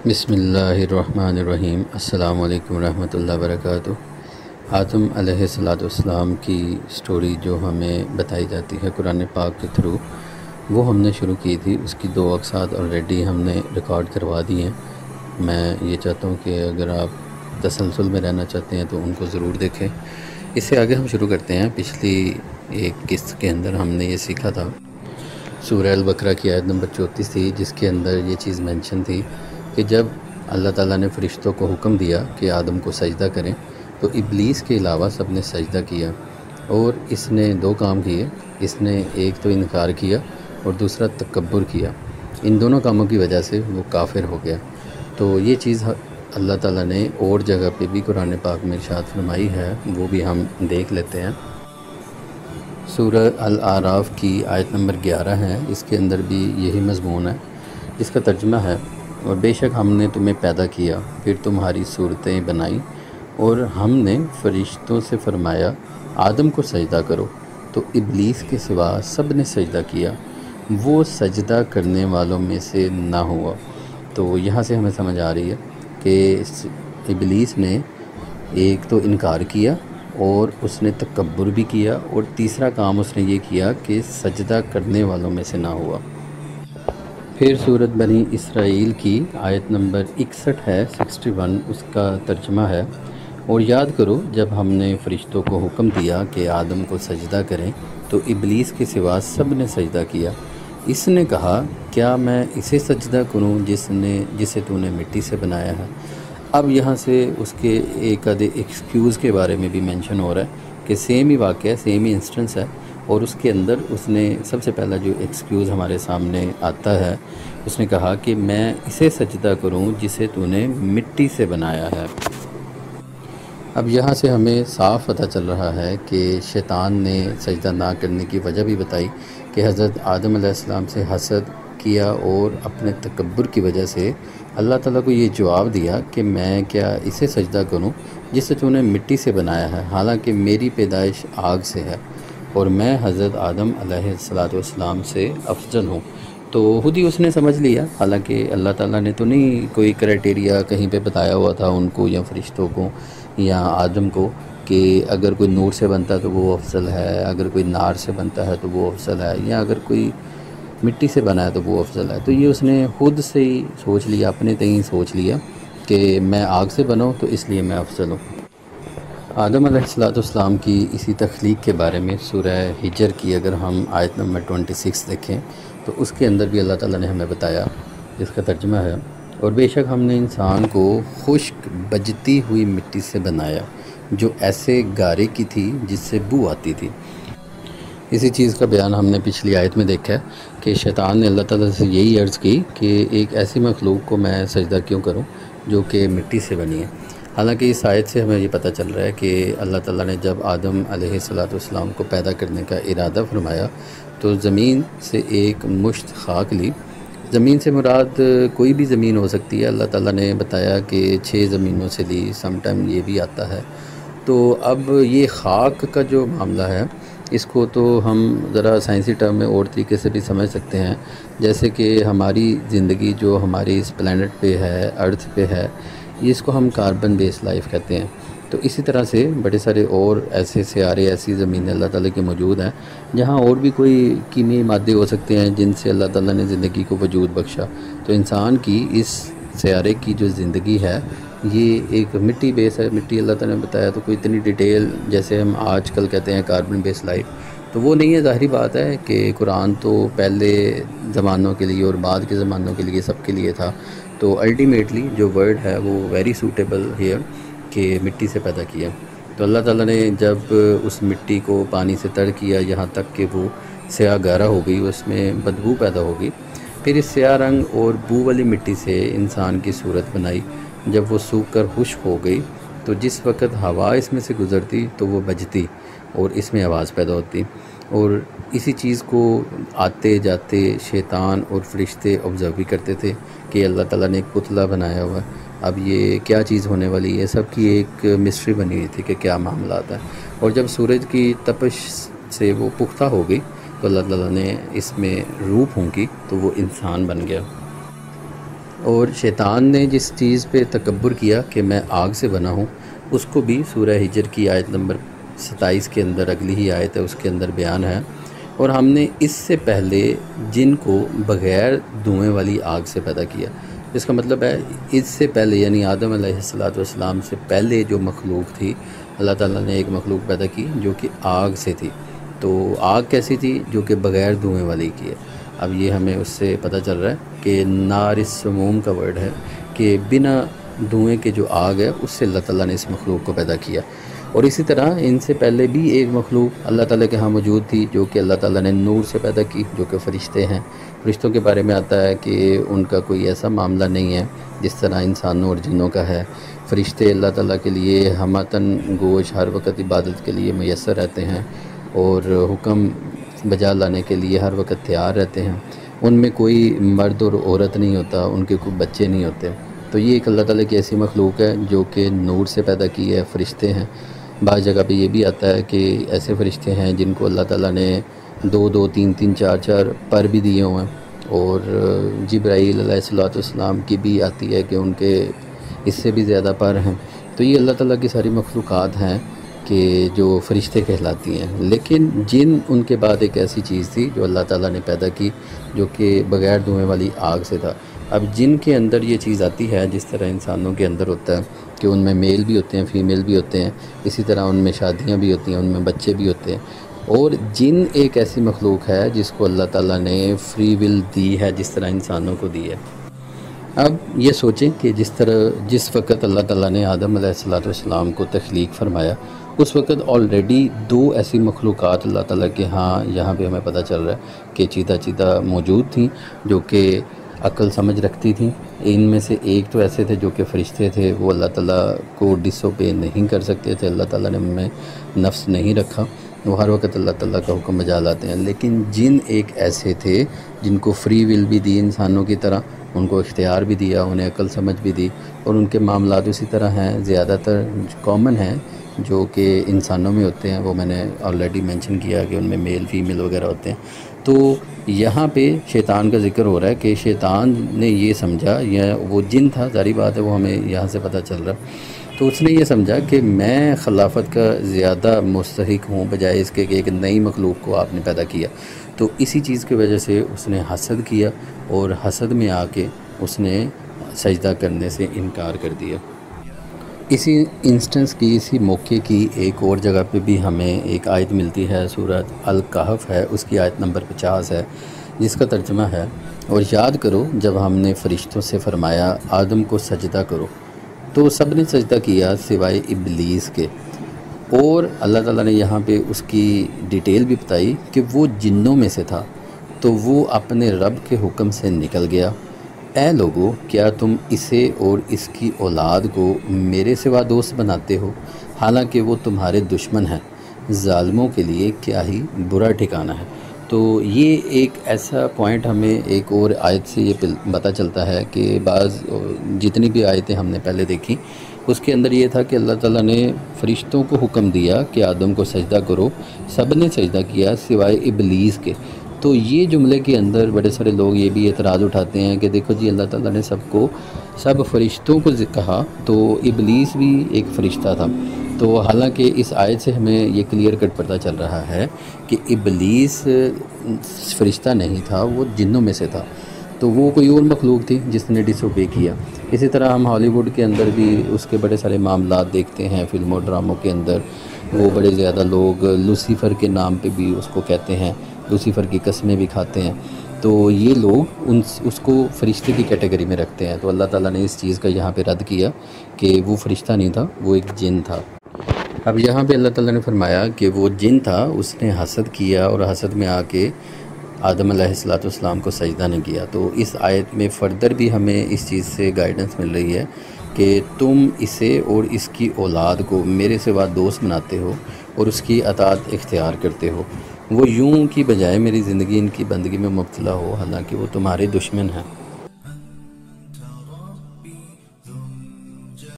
بسم اللہ الرحمن الرحیم۔ السلام علیکم ورحمۃ اللہ وبرکاتہ۔ آدم علیہ السلام کی سٹوری جو ہمیں بتائی جاتی ہے قرآن پاک کے تھرو، وہ ہم نے شروع کی تھی۔ اس کی 2 اقساط آلریڈی ہم نے ریکارڈ کروا دی ہیں۔ میں یہ چاہتا ہوں کہ اگر آپ تسلسل میں رہنا چاہتے ہیں تو ان کو ضرور دیکھیں۔ اس سے آگے ہم شروع کرتے ہیں۔ پچھلی ایک قسط کے اندر ہم نے یہ سیکھا تھا، سورہ البقرہ کی آیت نمبر 34 تھی، جس کے اندر یہ چیز مینشن تھی کہ جب اللہ تعالیٰ نے فرشتوں کو حکم دیا کہ آدم کو سجدہ کریں تو ابلیس کے علاوہ سب نے سجدہ کیا، اور اس نے 2 کام کیے۔ اس نے ایک تو انکار کیا اور دوسرا تکبر کیا۔ ان دونوں کاموں کی وجہ سے وہ کافر ہو گیا۔ تو یہ چیز اللہ تعالیٰ نے اور جگہ پہ بھی قرآن پاک میں ارشاد فرمائی ہے، وہ بھی ہم دیکھ لیتے ہیں۔ سورہ الاعراف کی آیت نمبر 11 ہے، اس کے اندر بھی یہی مضمون ہے، جس کا ترجمہ ہے: اور بے شک ہم نے تمہیں پیدا کیا، پھر تمہاری صورتیں بنائی، اور ہم نے فرشتوں سے فرمایا آدم کو سجدہ کرو، تو ابلیس کے سوا سب نے سجدہ کیا، وہ سجدہ کرنے والوں میں سے نہ ہوا۔ تو یہاں سے ہمیں سمجھ آ رہی ہے کہ ابلیس نے ایک تو انکار کیا، اور اس نے تکبر بھی کیا، اور تیسرا کام اس نے یہ کیا کہ سجدہ کرنے والوں میں سے نہ ہوا۔ پھر سورۃ بنی اسرائیل کی آیت نمبر 61 ہے، 61، اس کا ترجمہ ہے: اور یاد کرو جب ہم نے فرشتوں کو حکم دیا کہ آدم کو سجدہ کریں تو ابلیس کے سوا سب نے سجدہ کیا۔ اس نے کہا کیا میں اسے سجدہ کروں جسے تو نے مٹی سے بنایا ہے۔ اب یہاں سے اس کے ایک آدھے ایکسکیوز کے بارے میں بھی مینشن ہو رہا ہے کہ سیم ہی واقعہ ہے، سیم ہی انسٹنس ہے، اور اس کے اندر اس نے سب سے پہلا جو ایکسکیوز ہمارے سامنے آتا ہے، اس نے کہا کہ میں اسے سجدہ کروں جسے تو نے مٹی سے بنایا ہے۔ اب یہاں سے ہمیں صاف پتہ چل رہا ہے کہ شیطان نے سجدہ نہ کرنے کی وجہ بھی بتائی کہ حضرت آدم علیہ السلام سے حسد کیا، اور اپنے تکبر کی وجہ سے اللہ تعالیٰ کو یہ جواب دیا کہ میں کیا اسے سجدہ کروں جسے تو نے مٹی سے بنایا ہے، حالانکہ میری پیدائش آگ سے ہے اور میں حضرت آدم علیہ السلام سے افضل ہوں۔ تو خود ہی اس نے سمجھ لیا، حالانکہ اللہ تعالیٰ نے تو نہیں کوئی کرائٹیریا کہیں پہ بتایا ہوا تھا ان کو یا فرشتوں کو یا آدم کو کہ اگر کوئی نور سے بنتا ہے تو وہ افضل ہے، اگر کوئی نار سے بنتا ہے تو وہ افضل ہے، یا اگر کوئی مٹی سے بنا ہے تو وہ افضل ہے۔ تو یہ اس نے خود سے ہی سوچ لیا، اپنے تئیں سوچ لیا کہ میں آگ سے بنا ہوں تو اس لیے میں افضل ہوں۔ آدم علیہ السلام کی اسی تخلیق کے بارے میں سورہ ہجر کی اگر ہم آیت نمبر 26 دیکھیں تو اس کے اندر بھی اللہ تعالیٰ نے ہمیں بتایا، جس کا ترجمہ ہے: اور بے شک ہم نے انسان کو خشک بجتی ہوئی مٹی سے بنایا جو ایسے گارے کی تھی جس سے بو آتی تھی۔ اسی چیز کا بیان ہم نے پچھلی آیت میں دیکھا ہے کہ شیطان نے اللہ تعالیٰ سے یہی عرض کی کہ ایک ایسی مخلوق کو میں سجدہ کیوں کروں جو کہ مٹی سے بنی ہے۔ حالانکہ اس آیت سے ہمیں یہ پتہ چل رہا ہے کہ اللہ تعالیٰ نے جب آدم علیہ السلام کو پیدا کرنے کا ارادہ فرمایا تو زمین سے ایک مشت خاک لی۔ زمین سے مراد کوئی بھی زمین ہو سکتی ہے، اللہ تعالیٰ نے بتایا کہ 6 زمینوں سے لی، سم ٹائم یہ بھی آتا ہے۔ تو اب یہ خاک کا جو معاملہ ہے، اس کو تو ہم ذرا سائنسی ٹرم میں اور طریقے سے بھی سمجھ سکتے ہیں، جیسے کہ ہماری زندگی جو ہماری اس پلانٹ پہ ہے، ارتھ پہ ہے، اس کو ہم کاربن بیس لائف کہتے ہیں۔ تو اسی طرح سے بڑے سارے اور ایسے سیارے، ایسی زمینیں اللہ تعالیٰ کے موجود ہیں جہاں اور بھی کوئی کیمیائی مادے ہو سکتے ہیں جن سے اللہ تعالیٰ نے زندگی کو وجود بخشا۔ تو انسان کی اس سیارے کی جو زندگی ہے یہ ایک مٹی بیس ہے۔ مٹی اللہ تعالیٰ نے بتایا تو کوئی اتنی ڈیٹیل جیسے ہم آج کل کہتے ہیں کاربن بیس لائف تو وہ نہیں ہے۔ ظاہری بات ہے کہ قرآن تو پہلے زمانوں کے لیے اور بعد کے زمانوں کے لیے سب کے لیے تھا، تو الٹیمیٹلی جو ورڈ ہے وہ ویری سوٹیبل ہیئر کہ مٹی سے پیدا کیا۔ تو اللہ تعالیٰ نے جب اس مٹی کو پانی سے تر کیا یہاں تک کہ وہ سیاہ گہرا ہو گئی، اس میں بدبو پیدا ہو گئی، پھر اس سیاہ رنگ اور بو والی مٹی سے انسان کی صورت بنائی۔ جب وہ سوکھ کر خشک ہو گئی تو جس وقت ہوا اس میں سے گزرتی تو وہ بجتی اور اس میں آواز پیدا ہوتی، اور اسی چیز کو آتے جاتے شیطان اور فرشتے آبزرو بھی کرتے تھے کہ اللہ تعالیٰ نے ایک پتلا بنایا ہوا ہے، اب یہ کیا چیز ہونے والی ہے، سب کی ایک مسٹری بنی ہوئی تھی کہ کیا معاملات ہے۔ اور جب سورج کی تپش سے وہ پختہ ہو گئی تو اللہ تعالیٰ نے اس میں روح پھونکی تو وہ انسان بن گیا۔ اور شیطان نے جس چیز پہ تکبر کیا کہ میں آگ سے بنا ہوں، اس کو بھی سورہ ہجر کی آیت نمبر 27 کے اندر، اگلی ہی آیت ہے اس کے اندر بیان ہے۔ اور ہم نے اس سے پہلے جن کو بغیر دھوئیں والی آگ سے پیدا کیا، اس کا مطلب ہے اس سے پہلے یعنی آدم علیہ السلام سے پہلے جو مخلوق تھی، اللہ تعالیٰ نے ایک مخلوق پیدا کی جو کہ آگ سے تھی۔ تو آگ کیسی تھی؟ جو کہ بغیر دھوئیں والی کی ہے۔ اب یہ ہمیں اس سے پتہ چل رہا ہے کہ نار السموم کا ورڈ ہے کہ بنا دھوئیں کے جو آگ ہے اس سے اللہ تعالیٰ نے اس مخلوق کو پیدا کیا۔ اور اسی طرح ان سے پہلے بھی ایک مخلوق اللہ تعالیٰ کے ہاں موجود تھی جو کہ اللہ تعالیٰ نے نور سے پیدا کی، جو کہ فرشتے ہیں۔ فرشتوں کے بارے میں آتا ہے کہ ان کا کوئی ایسا معاملہ نہیں ہے جس طرح انسانوں اور جنوں کا ہے۔ فرشتے اللہ تعالیٰ کے لیے ہمتاً گوش ہر وقت عبادت کے لیے میسر رہتے ہیں اور حکم بجا لانے کے لیے ہر وقت تیار رہتے ہیں۔ ان میں کوئی مرد اور عورت نہیں ہوتا، ان کے کوئی بچے نہیں ہوتے۔ تو یہ ایک اللہ تعالیٰ کی ایسی مخلوق ہے جو کہ نور سے پیدا کی ہے، فرشتے ہیں۔ بعض جگہ پہ یہ بھی آتا ہے کہ ایسے فرشتے ہیں جن کو اللہ تعالیٰ نے 2 3 4 پر بھی دیے ہوئے ہیں۔ اور جبرائیل علیہ السلام کی بھی آتی ہے کہ ان کے اس سے بھی زیادہ پر ہیں۔ تو یہ اللہ تعالیٰ کی ساری مخلوقات ہیں کہ جو فرشتے کہلاتی ہیں۔ لیکن جن ان کے بعد ایک ایسی چیز تھی جو اللہ تعالیٰ نے پیدا کی جو کہ بغیر دھوئیں والی آگ سے تھا۔ اب جن کے اندر یہ چیز آتی ہے جس طرح انسانوں کے اندر ہوتا ہے کہ ان میں میل بھی ہوتے ہیں، فیمیل بھی ہوتے ہیں، اسی طرح ان میں شادیاں بھی ہوتی ہیں، ان میں بچے بھی ہوتے ہیں۔ اور جن ایک ایسی مخلوق ہے جس کو اللہ تعالیٰ نے فری ول دی ہے جس طرح انسانوں کو دی ہے۔ اب یہ سوچیں کہ جس وقت اللہ تعالیٰ نے آدم علیہ السلام کو تخلیق فرمایا، اس وقت آلریڈی 2 ایسی مخلوقات اللہ تعالیٰ کے ہاں یہاں پہ ہمیں پتہ چل رہا ہے کہ چیدہ موجود تھیں جو کہ عقل سمجھ رکھتی تھیں۔ ان میں سے ایک تو ایسے تھے جو کہ فرشتے تھے، وہ اللہ تعالیٰ کو ڈس اوبے نہیں کر سکتے تھے، اللہ تعالیٰ نے ان میں نفس نہیں رکھا، وہ ہر وقت اللہ تعالیٰ کا حکم بجا لاتے ہیں۔ لیکن جن ایک ایسے تھے جن کو فری ول بھی دی انسانوں کی طرح، ان کو اختیار بھی دیا، انہیں عقل سمجھ بھی دی، اور ان کے معاملات اسی طرح ہیں، زیادہ تر کامن ہیں جو کہ انسانوں میں ہوتے ہیں۔ وہ میں نے آلریڈی مینشن کیا کہ ان میں میل فیمیل وغیرہ ہوتے ہیں۔ تو یہاں پہ شیطان کا ذکر ہو رہا ہے کہ شیطان نے یہ سمجھا، یا وہ جن تھا، ظاہری بات ہے وہ ہمیں یہاں سے پتہ چل رہا ہے، تو اس نے یہ سمجھا کہ میں خلافت کا زیادہ مستحق ہوں بجائے اس کے کہ ایک نئی مخلوق کو آپ نے پیدا کیا۔ تو اسی چیز کی وجہ سے اس نے حسد کیا، اور حسد میں آ کے اس نے سجدہ کرنے سے انکار کر دیا۔ اسی انسٹنس کی، اسی موقع کی ایک اور جگہ پہ بھی ہمیں ایک آیت ملتی ہے، سورۃ الکہف ہے، اس کی آیت نمبر 50 ہے، جس کا ترجمہ ہے، اور یاد کرو جب ہم نے فرشتوں سے فرمایا آدم کو سجدہ کرو تو سب نے سجدہ کیا سوائے ابلیس کے۔ اور اللہ تعالیٰ نے یہاں پہ اس کی ڈیٹیل بھی بتائی کہ وہ جنوں میں سے تھا، تو وہ اپنے رب کے حکم سے نکل گیا۔ اے لوگو، کیا تم اسے اور اس کی اولاد کو میرے سوا دوست بناتے ہو، حالانکہ وہ تمہارے دشمن ہیں؟ ظالموں کے لیے کیا ہی برا ٹھکانہ ہے۔ تو یہ ایک ایسا پوائنٹ ہمیں ایک اور آیت سے یہ پتہ چلتا ہے کہ جتنی بھی آیتیں ہم نے پہلے دیکھی اس کے اندر یہ تھا کہ اللہ تعالیٰ نے فرشتوں کو حکم دیا کہ آدم کو سجدہ کرو، سب نے سجدہ کیا سوائے ابلیس کے۔ تو یہ جملے کے اندر بڑے سارے لوگ یہ بھی اعتراض اٹھاتے ہیں کہ دیکھو جی، اللہ تعالیٰ نے سب فرشتوں کو کہا تو ابلیس بھی ایک فرشتہ تھا۔ تو حالانکہ اس آیت سے ہمیں یہ کلیئر کٹ پتہ چل رہا ہے کہ ابلیس فرشتہ نہیں تھا، وہ جنوں میں سے تھا، تو وہ کوئی اور مخلوق تھی جس نے ڈس اوبے کیا۔ اسی طرح ہم ہالی ووڈ کے اندر بھی اس کے بڑے سارے معاملات دیکھتے ہیں، فلموں ڈراموں کے اندر وہ بڑے زیادہ لوگ لوسیفر کے نام پہ بھی اس کو کہتے ہیں، لوسیفر کی قسمیں بھی کھاتے ہیں۔ تو یہ لوگ اس کو فرشتے کی کیٹیگری میں رکھتے ہیں۔ تو اللہ تعالیٰ نے اس چیز کا یہاں پہ رد کیا کہ وہ فرشتہ نہیں تھا، وہ ایک جن تھا۔ اب یہاں پہ اللہ تعالیٰ نے فرمایا کہ وہ جن تھا، اس نے حسد کیا اور حسد میں آ کے آدم علیہ السلام کو سجدہ نہیں کیا۔ تو اس آیت میں فردر بھی ہمیں اس چیز سے گائیڈنس مل رہی ہے کہ تم اسے اور اس کی اولاد کو میرے سوا دوست بناتے ہو اور اس کی اطاعت اختیار کرتے ہو، وہ یوں کی بجائے میری زندگی ان کی بندگی میں مبتلا ہو، حالانکہ وہ تمہارے دشمن ہیں۔